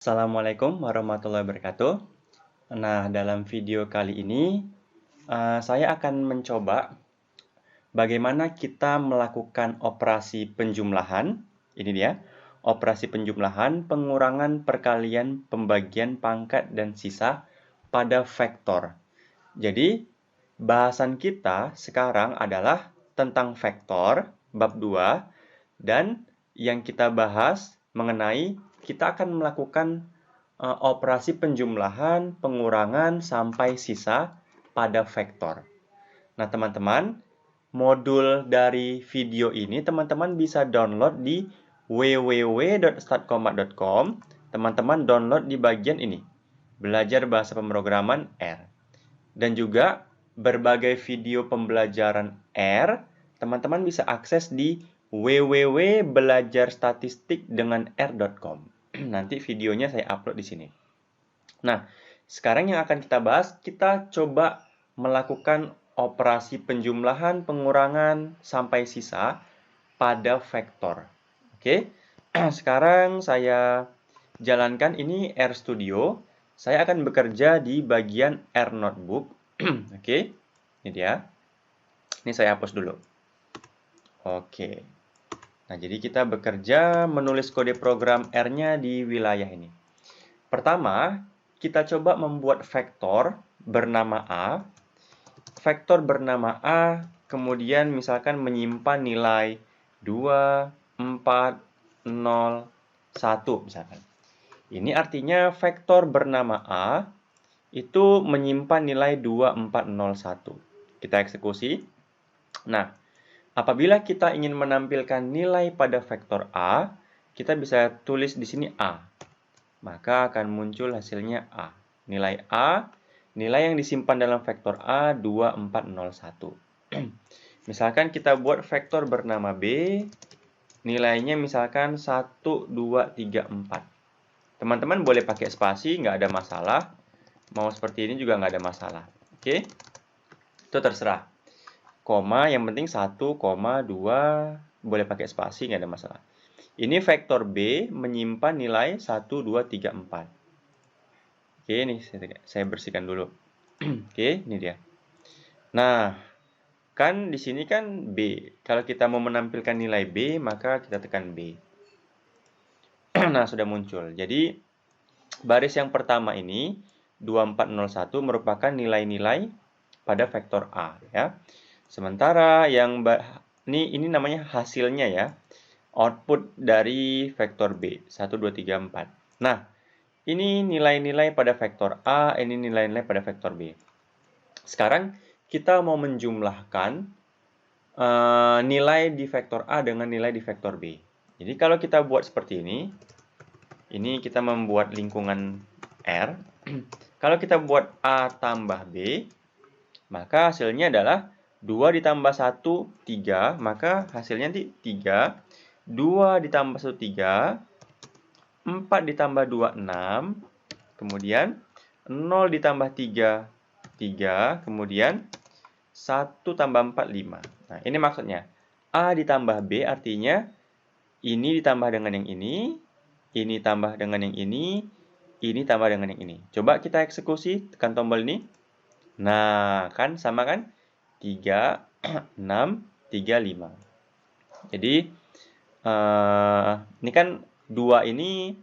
Assalamualaikum warahmatullahi wabarakatuh. Nah, dalam video kali ini, saya akan mencoba bagaimana kita melakukan operasi penjumlahan. Ini dia, operasi penjumlahan, pengurangan, perkalian, pembagian, pangkat, dan sisa pada vektor. Jadi, bahasan kita sekarang adalah tentang vektor, bab 2, dan yang kita bahas mengenai kita akan melakukan operasi penjumlahan, pengurangan, sampai sisa pada vektor. Nah, teman-teman, modul dari video ini teman-teman bisa download di www.startkomat.com. Teman-teman download di bagian ini, belajar bahasa pemrograman R. Dan juga berbagai video pembelajaran R, teman-teman bisa akses di www.belajarstatistikdenganr.com. Nanti videonya saya upload di sini. Nah, sekarang yang akan kita bahas, kita coba melakukan operasi penjumlahan, pengurangan, sampai sisa pada vektor. Oke, sekarang saya jalankan ini RStudio. Saya akan bekerja di bagian R Notebook. Oke, ini dia. Ini saya hapus dulu. Oke. Nah, jadi kita bekerja menulis kode program R-nya di wilayah ini. Pertama, kita coba membuat vektor bernama A. Vektor bernama A, kemudian misalkan menyimpan nilai 2, 4, 0, 1 misalkan. Ini artinya vektor bernama A itu menyimpan nilai 2, 4, 0, 1. Kita eksekusi. Nah, apabila kita ingin menampilkan nilai pada vektor A, kita bisa tulis di sini A. Maka akan muncul hasilnya A. Nilai A, nilai yang disimpan dalam vektor A 2, 4, 0, 1. Misalkan kita buat vektor bernama B, nilainya misalkan 1, 2, 3, 4. Teman-teman boleh pakai spasi, nggak ada masalah. Mau seperti ini juga nggak ada masalah. Oke? Itu terserah. Koma, yang penting 1, 2, boleh pakai spasi, nggak ada masalah. Ini vektor B menyimpan nilai 1, 2, 3, 4. Oke, ini saya bersihkan dulu. Oke, ini dia. Nah, kan di sini kan B. Kalau kita mau menampilkan nilai B, maka kita tekan B. Nah, sudah muncul. Jadi, baris yang pertama ini, 2401 merupakan nilai-nilai pada vektor A. Ya. Sementara yang ini namanya hasilnya ya. Output dari vektor B, 1, 2, 3, 4. Nah, ini nilai-nilai pada vektor A, ini nilai-nilai pada vektor B. Sekarang kita mau menjumlahkan nilai di vektor A dengan nilai di vektor B. Jadi kalau kita buat seperti ini kita membuat lingkungan R. Kalau kita buat A tambah B, maka hasilnya adalah 2 ditambah 1, 3, maka hasilnya nanti 3. 2 ditambah 1, 3. 4 ditambah 2, 6. Kemudian 0 ditambah 3, 3. Kemudian 1 tambah 4, 5. Nah, ini maksudnya. A ditambah B artinya ini ditambah dengan yang ini tambah dengan yang ini tambah dengan yang ini. Coba kita eksekusi, tekan tombol ini. Nah, kan sama kan? 3, 6, 3, 5. Jadi, ini kan 2 ini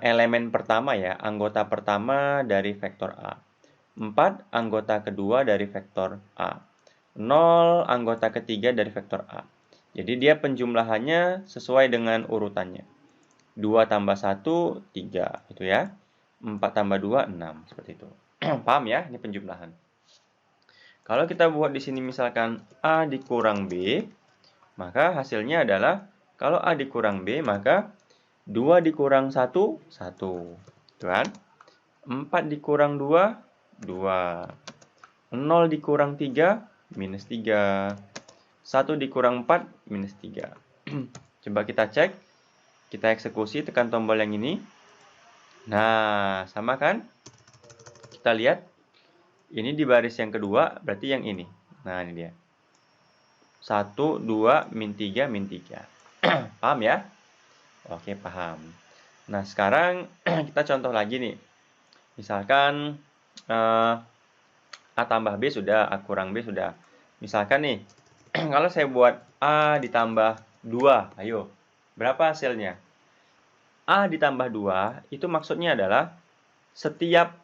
elemen pertama ya, anggota pertama dari vektor A. 4 anggota kedua dari vektor A. 0 anggota ketiga dari vektor A. Jadi dia penjumlahannya sesuai dengan urutannya. 2 tambah 1, 3. Itu ya. 4 tambah 2, 6. Seperti itu. Paham ya? Ini penjumlahan. Kalau kita buat di sini misalkan A dikurang B, maka hasilnya adalah kalau A dikurang B, maka 2 dikurang 1, 1. Itu kan? 4 dikurang 2, 2. 0 dikurang 3, minus 3. 1 dikurang 4, minus 3. Coba kita cek. Kita eksekusi, tekan tombol yang ini. Nah, sama kan? Kita lihat. Ini di baris yang kedua, berarti yang ini. Nah, ini dia. 1, 2, min 3, min 3. Paham ya? Oke, paham. Nah, sekarang kita contoh lagi nih. Misalkan A tambah B sudah, A kurang B sudah. Misalkan nih, kalau saya buat A ditambah 2, ayo, berapa hasilnya? A ditambah 2, itu maksudnya adalah setiap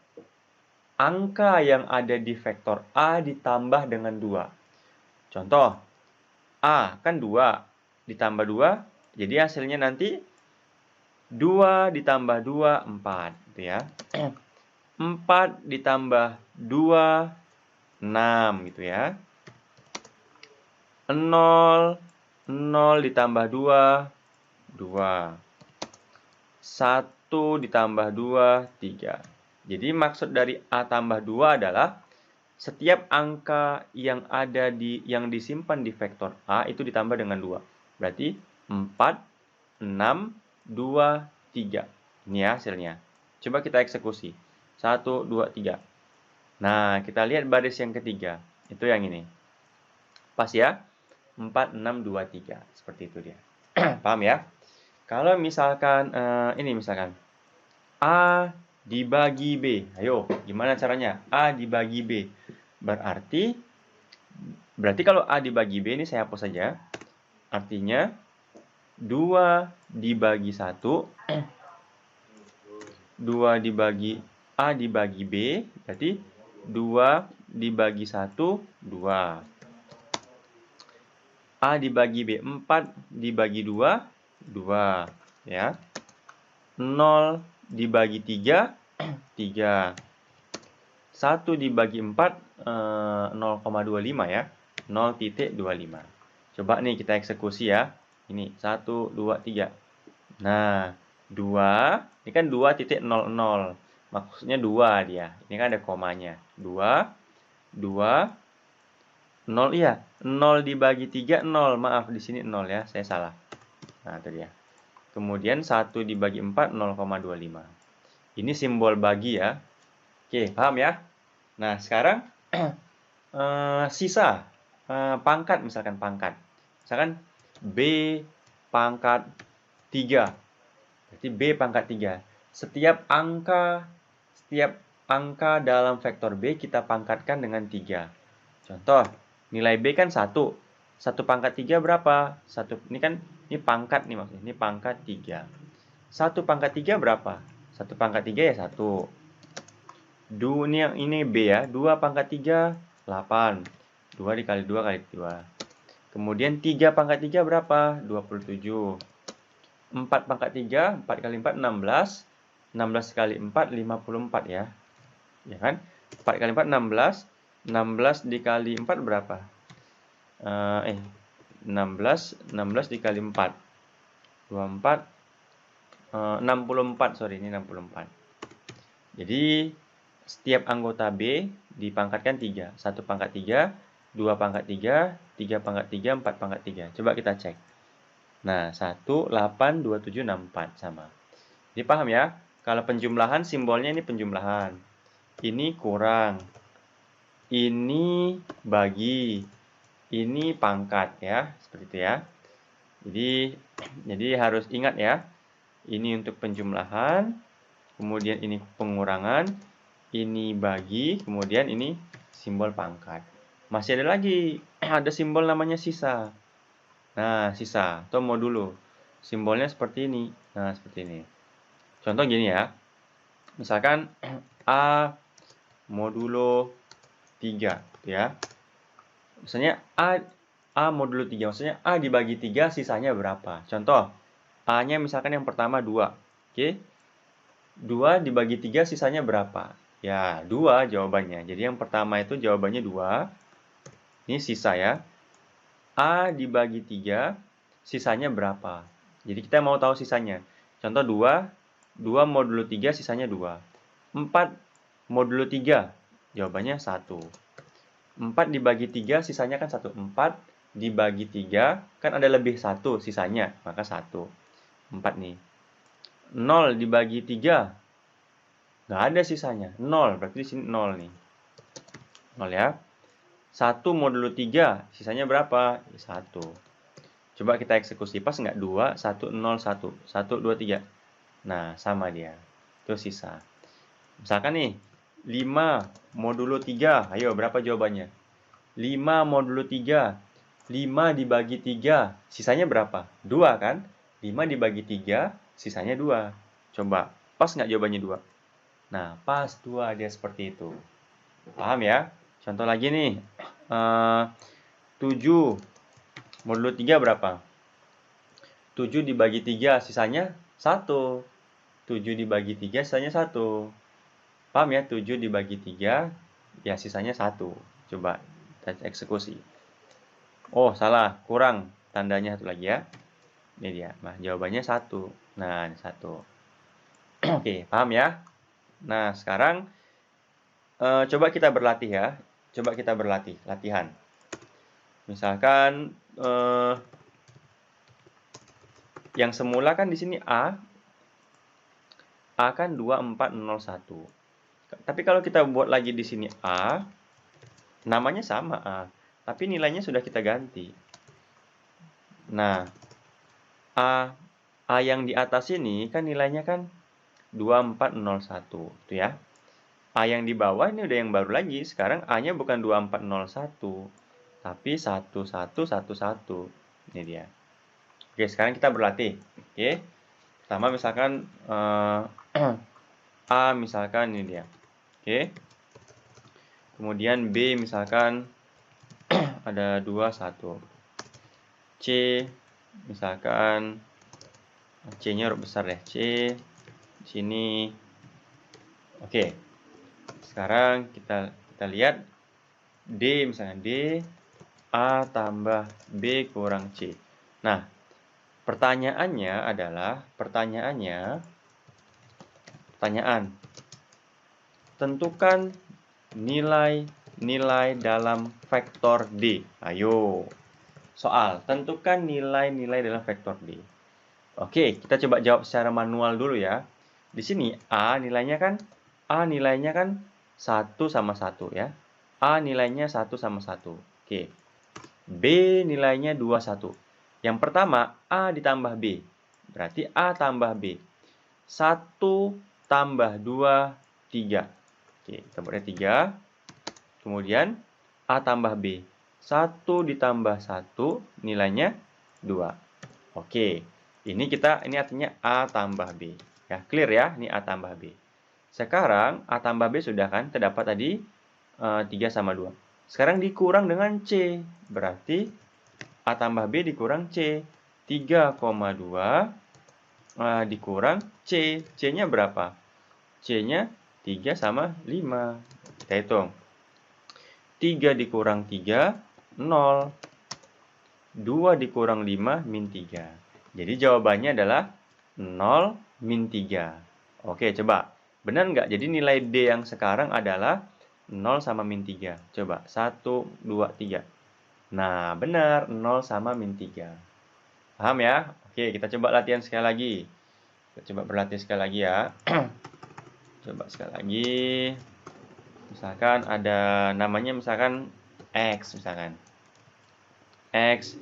angka yang ada di vektor A ditambah dengan 2. Contoh, A kan 2, ditambah 2, jadi hasilnya nanti 2 ditambah 2, 4. Gitu ya. 4 ditambah 2, 6 gitu ya. 0 ditambah 2, 2. 1 ditambah 2, 3. Jadi maksud dari A tambah 2 adalah setiap angka yang disimpan di vektor A itu ditambah dengan 2. Berarti 4, 6, 2, 3. Ini ya hasilnya. Coba kita eksekusi. 1, 2, 3. Nah, kita lihat baris yang ketiga. Itu yang ini. Pas ya? 4, 6, 2, 3. Seperti itu dia. Paham ya? Kalau misalkan, ini misalkan. A dibagi B. Ayo, gimana caranya? A dibagi B. Berarti kalau A dibagi B ini saya hapus saja. Artinya 2 dibagi 1. 2 dibagi A dibagi B. Berarti 2 dibagi 1, 2. A dibagi B. 4 dibagi 2, 2. Ya. 0 dibagi 3, 3. 1 dibagi 4, 0,25 ya. 0,25. Coba nih kita eksekusi ya. Ini 1, 2, 3. Nah, 2, ini kan 2,00. Maksudnya 2 dia. Ini kan ada komanya. 2, 2, 0 iya. 0 dibagi 3, 0. Maaf, di sini 0 ya. Saya salah. Nah, itu dia. Kemudian 1 dibagi 4, 0,25. Ini simbol bagi ya. Oke, paham ya? Nah, sekarang sisa pangkat, misalkan pangkat. Misalkan B pangkat 3. Berarti B pangkat 3. Setiap angka dalam vektor B kita pangkatkan dengan 3. Contoh, nilai B kan 1. 1 pangkat 3 berapa? 1, ini pangkat nih maksudnya. Ini pangkat 3. 1 pangkat 3 berapa? 1 pangkat 3 ya 1. Ini B ya. 2 pangkat 3, 8. 2 dikali 2 kali 2. Kemudian 3 pangkat 3 berapa? 27. 4 pangkat 3, 4 kali 4, 16. 16 kali 4, 54 ya. Ya kan? 4 kali 4, 16. 16 dikali 4 berapa? 16 dikali 4. 24. 64, sorry, ini 64. Jadi, setiap anggota B dipangkatkan 3. 1 pangkat 3, 2 pangkat 3, 3 pangkat 3, 4 pangkat 3. Coba kita cek. Nah, 1, 8, 2, 7, 6, 4. Sama. Jadi paham ya? Kalau penjumlahan, simbolnya ini penjumlahan. Ini kurang. Ini bagi. Ini pangkat ya. Seperti itu ya. Jadi harus ingat ya. Ini untuk penjumlahan. Kemudian ini pengurangan. Ini bagi, kemudian ini simbol pangkat. Masih ada lagi, ada simbol namanya sisa. Nah, sisa atau modulo. Simbolnya seperti ini. Nah, seperti ini. Contoh gini ya. Misalkan A modulo 3 ya. Misalnya A modulo 3, maksudnya A dibagi 3 sisanya berapa? Contoh, A-nya misalkan yang pertama 2. Oke. 2 dibagi 3 sisanya berapa? Ya, 2 jawabannya. Jadi yang pertama itu jawabannya 2. Ini sisa ya. A dibagi 3, sisanya berapa? Jadi kita mau tahu sisanya. Contoh 2, 2 modulo 3 sisanya 2. 4 modulo 3, jawabannya 1. 4 dibagi 3 sisanya kan 1. 4 dibagi 3, kan ada lebih 1 sisanya, maka 1. 4 nih. 0 dibagi 3, nggak ada sisanya. 0, berarti di sini 0 nih. 0 ya. 1 modulo 3, sisanya berapa? 1. Coba kita eksekusi. Pas nggak? 2, 1, 0, 1. 1, 2, 3. Nah, sama dia. Itu sisa. Misalkan nih, 5 modulo 3. Ayo, berapa jawabannya? 5 modulo 3. 5 dibagi 3, sisanya berapa? 2 kan? 5 dibagi 3, sisanya 2. Coba, pas nggak jawabannya 2? Nah, pas 2, dia seperti itu. Paham ya? Contoh lagi nih. 7 modulo 3 berapa? 7 dibagi 3, sisanya 1. 7 dibagi 3, sisanya 1. Paham ya? 7 dibagi 3, ya sisanya 1. Coba kita eksekusi. Oh, salah. Kurang. Tandanya satu lagi ya. Ini dia. Nah, jawabannya 1. Nah, 1. Oke, paham ya? Nah, sekarang coba kita berlatih ya. Coba kita berlatih. Latihan. Misalkan yang semula kan di sini A. A kan 2401. Tapi kalau kita buat lagi di sini A, namanya sama A, tapi nilainya sudah kita ganti. Nah, A yang di atas ini kan nilainya kan 2401, itu ya. A yang di bawah ini udah yang baru lagi. Sekarang A-nya bukan 2401, tapi 1111. Ini dia. Oke, sekarang kita berlatih. Oke. Pertama misalkan A misalkan ini dia. Oke. Kemudian B misalkan ada 21. C misalkan C-nya huruf besar deh. C di sini. Oke. Sekarang kita lihat D misalkan D A tambah B kurang C. Nah, pertanyaannya tentukan nilai-nilai dalam vektor D. Ayo. Soal, tentukan nilai-nilai dalam vektor D. Oke, kita coba jawab secara manual dulu ya. Di sini A nilainya kan 1 sama 1 ya. A nilainya 1 sama 1. Oke. B nilainya 21. Yang pertama A ditambah B. Berarti A tambah B. 1 tambah 2, 3. Oke, kita buatnya 3. Kemudian A tambah B. 1 ditambah 1 nilainya 2. Oke. Ini artinya A tambah B. Ya, clear ya? Ini A tambah B. Sekarang A tambah B sudah kan terdapat tadi 3 sama 2. Sekarang dikurang dengan C. Berarti A tambah B dikurang C. 3,2 dikurang C. C-nya berapa? C-nya 3 sama 5. Kita hitung. 3 dikurang 3, 0. 2 dikurang 5, min 3. Jadi jawabannya adalah 0, min 3. Oke, coba. Benar nggak? Jadi nilai D yang sekarang adalah 0 sama min 3. Coba, 1, 2, 3. Nah, benar. 0 sama min 3. Paham ya? Oke, kita coba latihan sekali lagi. Kita coba berlatih sekali lagi ya. Coba sekali lagi. Misalkan ada namanya misalkan X misalkan. X.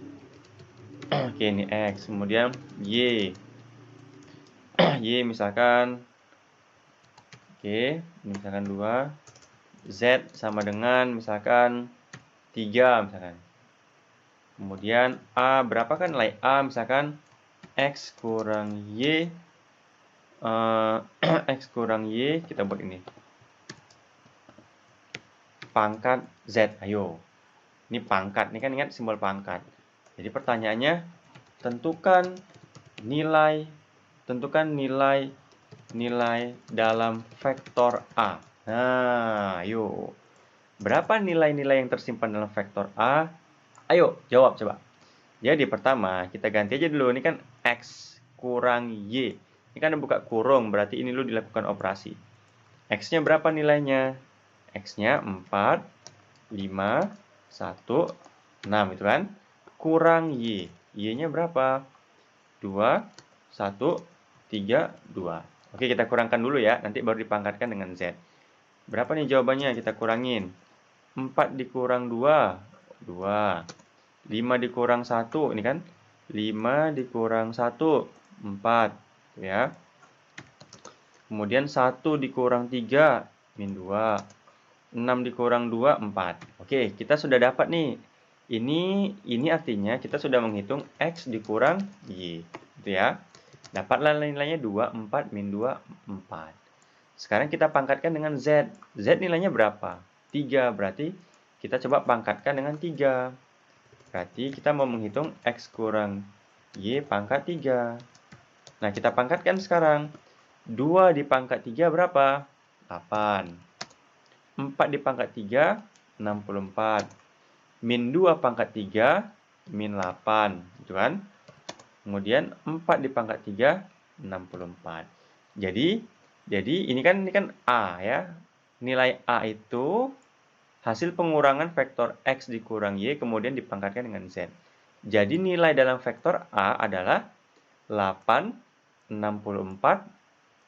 Oke, ini X. Kemudian Y. Y misalkan. Oke, ini misalkan 2. Z sama dengan misalkan 3 misalkan. Kemudian A, berapa kan nilai A misalkan X kurang Y. X kurang Y, kita buat ini. Pangkat Z, ayo. Ini pangkat, ini kan ingat simbol pangkat. Jadi pertanyaannya, tentukan nilai dalam vektor A. Nah, ayo. Berapa nilai-nilai yang tersimpan dalam vektor A? Ayo, jawab coba. Jadi pertama, kita ganti aja dulu. Ini kan X kurang Y. Ini kan buka kurung, berarti ini dulu dilakukan operasi. X-nya berapa nilainya? X-nya 4, 5, 1, 6 itu kan. Kurang Y. Y-nya berapa? 2, 1, 3, 2. Oke, kita kurangkan dulu ya. Nanti baru dipangkatkan dengan Z. Berapa nih jawabannya? Kita kurangin. 4 dikurang 2, 2. 5 dikurang 1, ini kan. 5 dikurang 1, 4. Ya. Kemudian 1 dikurang 3, min 2. 6 dikurang 2, 4. Oke, kita sudah dapat nih. Ini artinya kita sudah menghitung X dikurang Y. Gitu ya. Dapatlah nilainya 2, 4, min 2, 4. Sekarang kita pangkatkan dengan Z. Z nilainya berapa? 3. Berarti kita coba pangkatkan dengan 3. Berarti kita mau menghitung X kurang Y pangkat 3. Nah, kita pangkatkan sekarang. 2 dipangkat 3 berapa? 8. 4 dipangkat 3, 64. Min 2 pangkat 3, min 8. Gitu kan? Kemudian 4 dipangkat 3, 64. Jadi ini kan A ya. Nilai A itu hasil pengurangan vektor X dikurang Y kemudian dipangkatkan dengan Z. Jadi nilai dalam vektor A adalah 8, 64,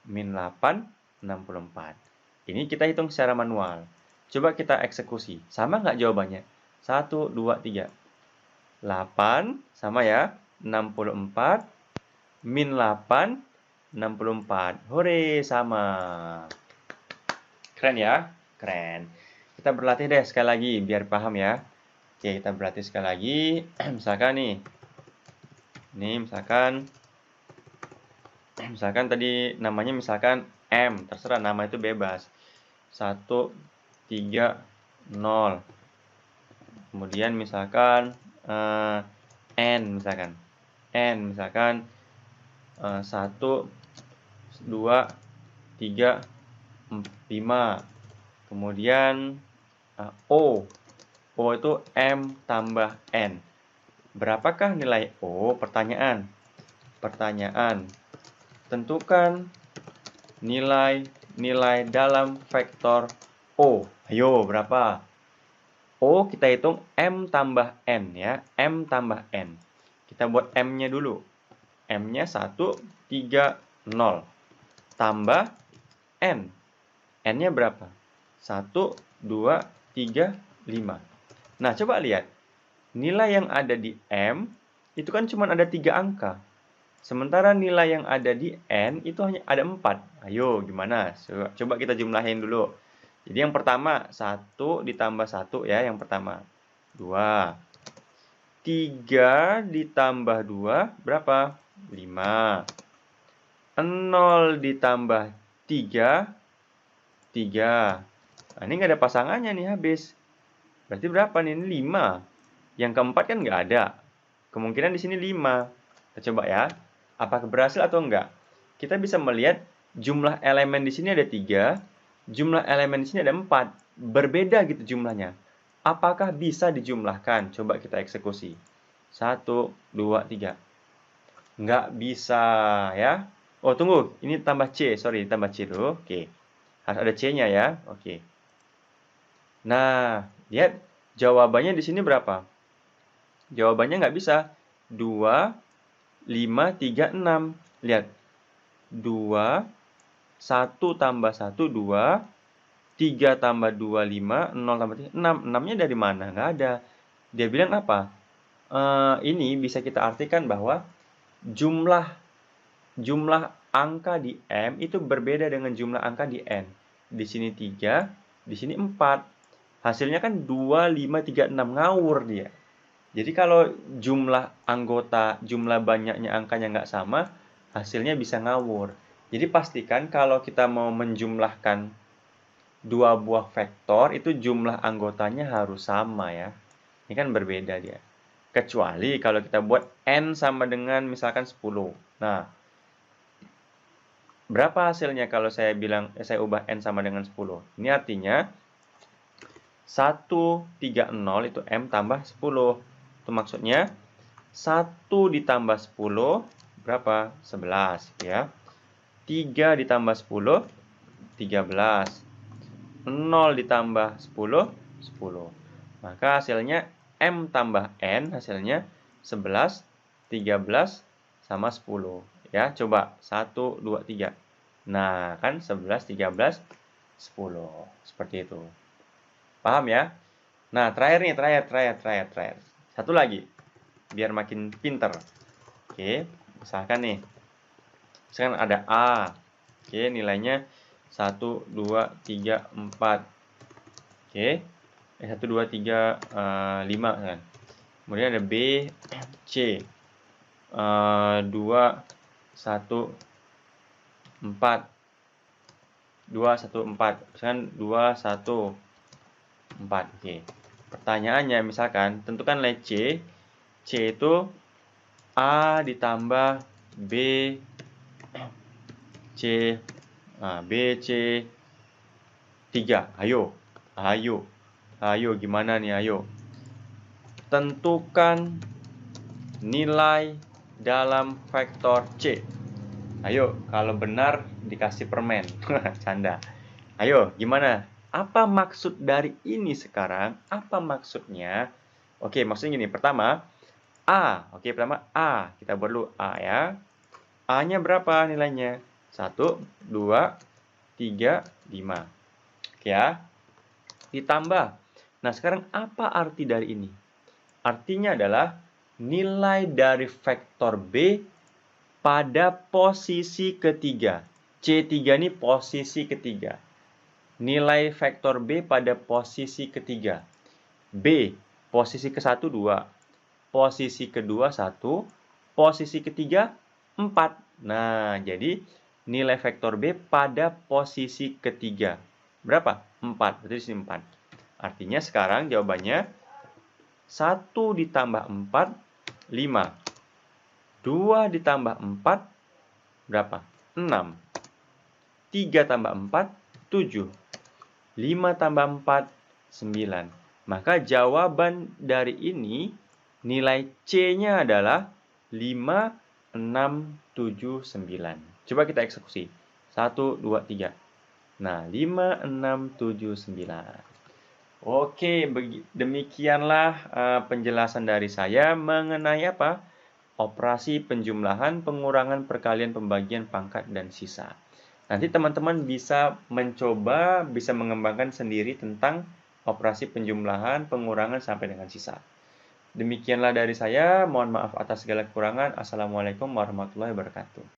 min 8, 64. Ini kita hitung secara manual. Coba kita eksekusi. Sama nggak jawabannya? 1, 2, 3. 8 sama ya. 64 min 8, 64. Hore, sama. Keren ya? Keren. Kita berlatih deh sekali lagi biar paham ya. Oke, kita berlatih sekali lagi. Misalkan nih. Ini misalkan tadi namanya misalkan M, terserah nama itu bebas. 1, 3, 0. Kemudian misalkan N misalkan. 1, 2, 3, 5. Kemudian O. O itu M tambah N. Berapakah nilai O? Pertanyaan. Tentukan nilai dalam vektor O. Ayo, berapa? O kita hitung M tambah N ya. M tambah N. Kita buat M-nya dulu. M-nya 1, 3, 0. Tambah N. N-nya berapa? 1, 2, 3, 5. Nah, coba lihat. Nilai yang ada di M itu kan cuma ada 3 angka. Sementara nilai yang ada di N itu hanya ada 4. Ayo, gimana? Coba kita jumlahin dulu. Jadi yang pertama, 1 ditambah 1 ya, yang pertama. 2. 3 ditambah 2, berapa? 5. 0 ditambah 3, 3. Nah, ini nggak ada pasangannya nih, habis. Berarti berapa nih? Ini 5. Yang keempat kan nggak ada. Kemungkinan di sini 5. Kita coba ya. Apakah berhasil atau enggak? Kita bisa melihat jumlah elemen di sini ada 3, jumlah elemen di sini ada 4. Berbeda gitu jumlahnya. Apakah bisa dijumlahkan? Coba kita eksekusi. 1, 2, 3. Nggak bisa ya. Oh, tunggu. Ini tambah C. Sorry, tambah C dulu. Oke. Harus ada C-nya ya. Oke. Nah, lihat. Jawabannya di sini berapa? Jawabannya nggak bisa. 2, 5, 3, 6. Lihat. 2, 1 tambah 1, 2. 3 tambah 2, 5. 0 tambah 3, 6. 6-nya dari mana? Nggak ada. Dia bilang apa? Ini bisa kita artikan bahwa jumlah angka di M itu berbeda dengan jumlah angka di N. Di sini 3, di sini 4. Hasilnya kan 2, 5, 3, 6. Ngawur dia. Jadi kalau jumlah banyaknya angkanya nggak sama, hasilnya bisa ngawur. Jadi pastikan kalau kita mau menjumlahkan dua buah vektor, itu jumlah anggotanya harus sama ya. Ini kan berbeda dia. Kecuali kalau kita buat N sama dengan misalkan 10. Nah, berapa hasilnya kalau saya ubah N sama dengan 10? Ini artinya 1, 3, 0 itu M tambah 10. Itu maksudnya 1 ditambah 10 berapa? 11 ya. 3 ditambah 10 13. 0 ditambah 10 10. Maka hasilnya M tambah N hasilnya 11, 13 sama 10 ya. Coba 1 2 3. Nah, kan 11 13 10. Seperti itu. Paham ya? Nah, terakhir. Satu lagi, biar makin pinter. Oke, misalkan nih. Misalkan ada A. Oke, nilainya 1, 2, 3, 4. Oke. 1, 2, 3, 5 kan. Kemudian ada B, C. 2, 1, 4. 2, 1, 4. Misalkan 2, 1, 4. Oke. Pertanyaannya misalkan tentukan nilai C. C itu A ditambah B, C, B, C, 3. Ayo, gimana nih, ayo. Tentukan nilai dalam vektor C. Ayo, kalau benar dikasih permen. Canda. Ayo, gimana? Apa maksud dari ini sekarang? Apa maksudnya? Oke, maksudnya gini. Pertama, A. Oke, pertama A. Kita buat dulu A ya. A-nya berapa nilainya? 1, 2, 3, 5. Oke ya. Ditambah. Nah, sekarang apa arti dari ini? Artinya adalah nilai dari vektor B pada posisi ketiga. C3 ini posisi ketiga. Nilai vektor B pada posisi ketiga. B, posisi ke-1, 2. Posisi kedua, 1. Posisi ketiga, 4. Nah, jadi nilai vektor B pada posisi ketiga. Berapa? 4. Berarti di sini 4. Artinya sekarang jawabannya 1 ditambah 4, 5. 2 ditambah 4, berapa? 6. 3 tambah 4, 7. 5 tambah 4, 9. Maka jawaban dari ini, nilai C-nya adalah 5, 6, 7, 9. Coba kita eksekusi. 1, 2, 3. Nah, 5, 6, 7, 9. Oke, demikianlah penjelasan dari saya mengenai apa? Operasi penjumlahan, pengurangan, perkalian, pembagian, pangkat, dan sisa. Nanti teman-teman bisa mencoba, bisa mengembangkan sendiri tentang operasi penjumlahan, pengurangan, sampai dengan sisa. Demikianlah dari saya, mohon maaf atas segala kekurangan. Assalamualaikum warahmatullahi wabarakatuh.